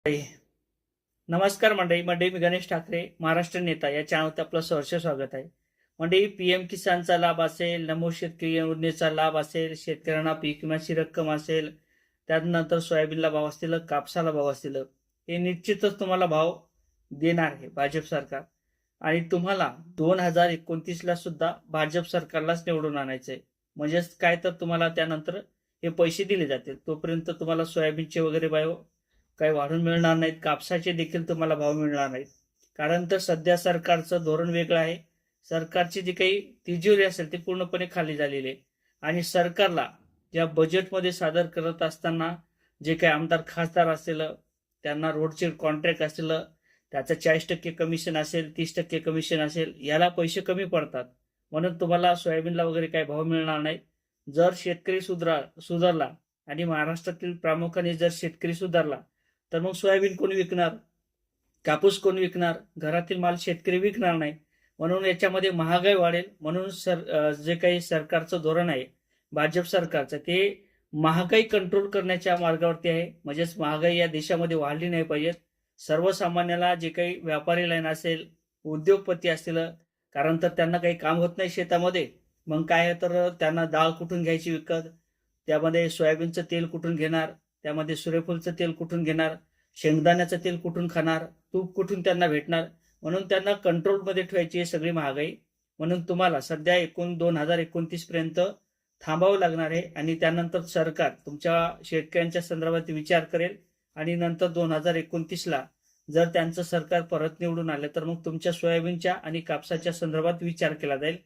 नमस्कार मंडळी मी गणेश ठाकरे, महाराष्ट्र नेता या चॅनलवर आपलं सहर्ष स्वागत आहे. मंडळी, पीएम किसानचा लाभ असेल, नमो शेतकरी योजनेचा लाभ असेल, शेतकऱ्यांना पीक विम्याची रक्कम असेल, त्यानंतर सोयाबीनला भाव असतील, कापसाला भाव असतील, हे निश्चितच तुम्हाला भाव देणार आहे भाजप सरकार. आणि तुम्हाला 2029ला सुद्धा भाजप सरकारलाच निवडून आणायचंय. म्हणजेच काय, तर तुम्हाला त्यानंतर हे पैसे दिले जातील. तोपर्यंत तुम्हाला सोयाबीनचे वगैरे भाव काही वाढून मिळणार नाहीत, कापसाचे देखील तुम्हाला भाव मिळणार नाहीत. कारण तर सध्या सरकारचं धोरण वेगळं आहे. सरकारची जी काही तिजोरी असेल ती पूर्णपणे खाली झालेली आहे. आणि सरकारला या बजेटमध्ये सादर करत असताना जे काही आमदार खासदार असतील, त्यांना रोडचे कॉन्ट्रॅक्ट असतील, त्याचं 40% कमिशन असेल, 30% कमिशन असेल, याला पैसे कमी पडतात. म्हणून तुम्हाला सोयाबीनला वगैरे काही भाव मिळणार नाही. जर शेतकरी सुधारला आणि महाराष्ट्रातील प्रामुख्याने जर शेतकरी सुधारला तर मग सोयाबीन कोण विकणार, कापूस कोण विकणार, घरातील माल शेतकरी विकणार नाही. म्हणून याच्यामध्ये महागाई वाढेल. म्हणून जे काही सरकारचं धोरण आहे भाजप सरकारचं, ते महागाई कंट्रोल करण्याच्या मार्गावरती आहे. म्हणजेच महागाई या देशामध्ये वाढली नाही पाहिजे. सर्वसामान्याला, जे काही व्यापारी लाईन असेल, उद्योगपती असतील, कारण तर त्यांना काही काम होत नाही शेतामध्ये, मग काय तर त्यांना डाळ कुठून घ्यायची विकत, त्यामध्ये सोयाबीनचं तेल कुठून घेणार, त्यामध्ये सूर्यफूलचं तेल कुठून घेणार, शेंगदाण्याचं तेल कुठून खाणार, तूप कुठून त्यांना भेटणार. म्हणून त्यांना कंट्रोलमध्ये ठेवायची आहे सगळी महागाई. म्हणून तुम्हाला सध्या 2029 पर्यंत थांबावं लागणार आहे. आणि त्यानंतर सरकार तुमच्या शेतकऱ्यांच्या संदर्भात विचार करेल. आणि नंतर 2029ला जर त्यांचं सरकार परत निवडून आलं तर मग तुमच्या सोयाबीनच्या आणि कापसाच्या संदर्भात विचार केला जाईल.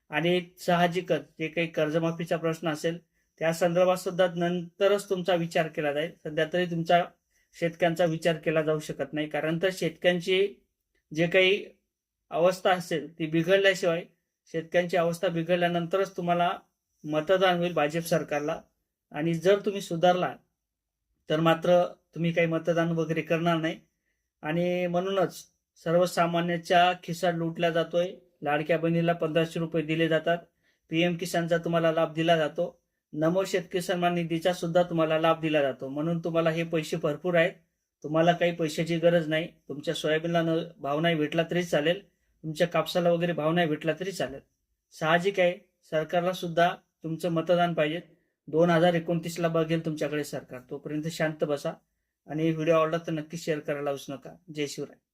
आणि साहजिकच जे काही कर्जमाफीचा प्रश्न असेल त्या संदर्भात सुद्धा नंतरच तुमचा विचार केला जाईल. सध्या तरी तुमचा शेतकऱ्यांचा विचार केला जाऊ शकत नाही. कारण तर शेतकऱ्यांची जे काही अवस्था असेल ती बिघडल्याशिवाय, शेतकऱ्यांची अवस्था बिघडल्यानंतरच तुम्हाला मतदान होईल भाजप सरकारला. आणि जर तुम्ही सुधारला तर मात्र तुम्ही काही मतदान वगैरे करणार नाही. आणि म्हणूनच सर्वसामान्यांच्या खिसा लुटला जातोय. लाडक्या बहिणीला 1500 रुपये दिले जातात. पीएम किसानचा तुम्हाला लाभ दिला जातो. नमो शेतकरी सन्मान निधीचा सुद्धा तुम्हाला लाभ दिला जातो. म्हणून तुम्हाला हे पैसे भरपूर आहेत. तुम्हाला काही पैशाची गरज नाही. तुमच्या सोयाबीनला भाव नाही भेटला तरी चालेल, तुमच्या कापसाला वगैरे भाव नाही भेटला तरी चालेल. साहजिक आहे, सरकारला सुद्धा तुमचं मतदान पाहिजे. 2029ला बघेल तुमच्याकडे सरकार. तोपर्यंत शांत बसा. आणि व्हिडिओ आवडला तर नक्की शेअर करायला विसरू नका. जय शिवराय.